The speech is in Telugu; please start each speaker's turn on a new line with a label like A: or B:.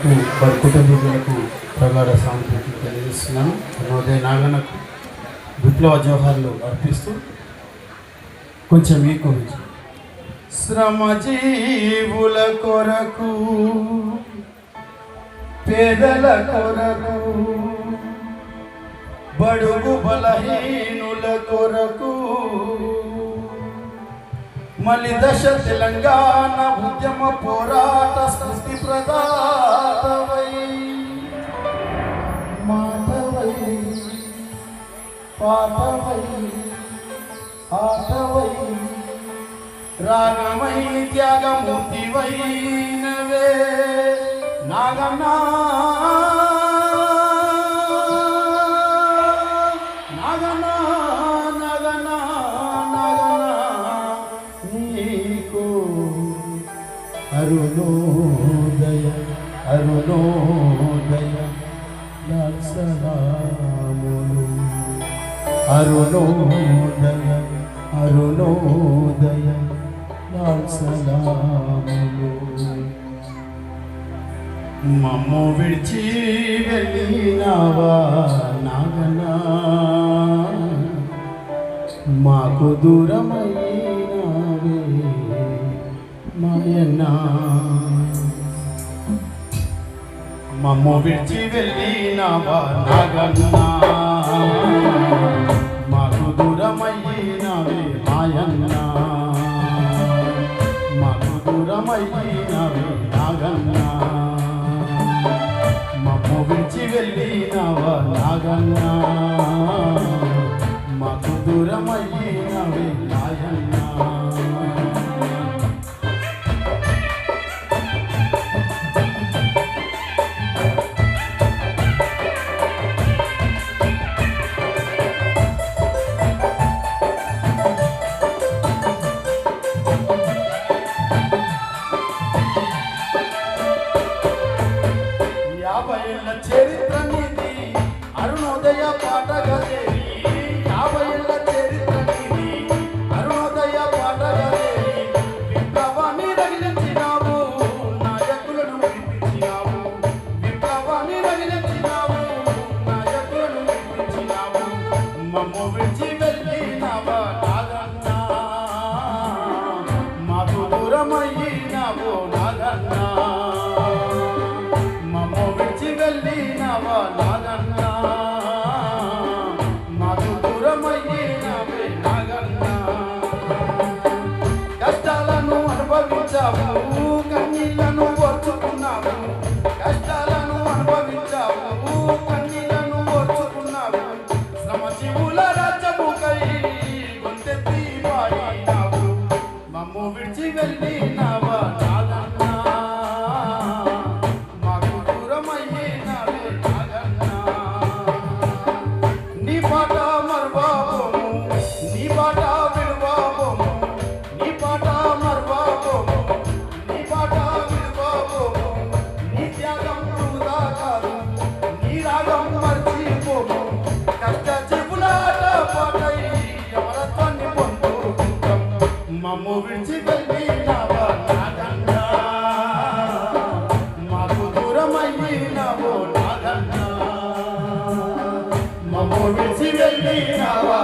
A: మీకు వారి కుటుంబీకులకు ప్రగాఢ సానుభూతి తెలియజేస్తున్నాను. నవోదయ నాగన్నకు విప్లవ జోహార్లు అర్పిస్తూ కొంచెం మీకు శ్రమజీవుల కొరకు, పేదల కొరకు, బడుగు బలహీనుల కొరకు, మలి దశ తెలంగాణ ఉద్యమ పోరాట స్ఫూర్తి ప్రదాతవై, మాటవై, పాటవై, ఆటవై, రాగమై, త్యాగమూర్తివైనవే నాగన్నా, నాగన్నా, నాగన్నా, నాగన్నా నీకు అరుణోదయ, అరుణోదయ సలాములు, అరుణోదయ, అరుణోదయ సలాములు. మమ్ము విడిచి వెళ్ళినావా నాగన్నా, మాకు దూరమైనావే మాయన్నా, మమ్ము విడిచి వెళ్ళినావా నాగన్నా, మాకు దూరమైనావే మాయన్నా, మాకు దూరమైనావే నాగన్నా, మమ్ము విడిచి వెళ్ళినావా నాగన్నా, మాకు దూరమైనావే నాయన్నా. చరిత్ర నీది అరుణోదయ పాటగదేవి, 50 ఏళ్ల చరిత్ర నీది అరుణోదయ పాటగదేవి. విప్లవాన్ని రగిలించినావు, నాయకులను వినిపించినావు, విప్లవాన్ని రగిలించినావు, నాయకులను వినిపించినావు. మమ్ము విడిచి వెళ్ళినావా నాగన్నా, మాకు దూరమయ్యినావు నాగన్నా, వెళ్ళినావా నాగన్నా, మాకు దూరమయ్యినావే నాగన్నా. కష్టాలను అనుభవించావు, కన్నీళ్లను ఓర్చుకున్నావు, కష్టాలను అనుభవించావు, కన్నీళ్లను ఓర్చుకున్నావు. శ్రమజీవుల రాజ్యముకై గొంతెత్తి పాడినావు, మమ్ము విడిచి వెళ్ళినావా నాగన్నా, నీ పాట మర్వాబోము, నీ పాట విడువాబోము, నీ పాట మర్వాబోము, నీ పాట విడువాబోము. నీ త్యాగం వృధా కాదు, నీ రాగం మర్చిపోము. కష్ట జీవులాట పాటై అమరత్వాన్ని పొందుకుంటాం. మమ్ము విడిచి వెళ్ళినావా నాగన్నా, మాకు దూరమయ్యినావో నాగన్నా, మమ్ము విడిచి వెళ్ళినావా.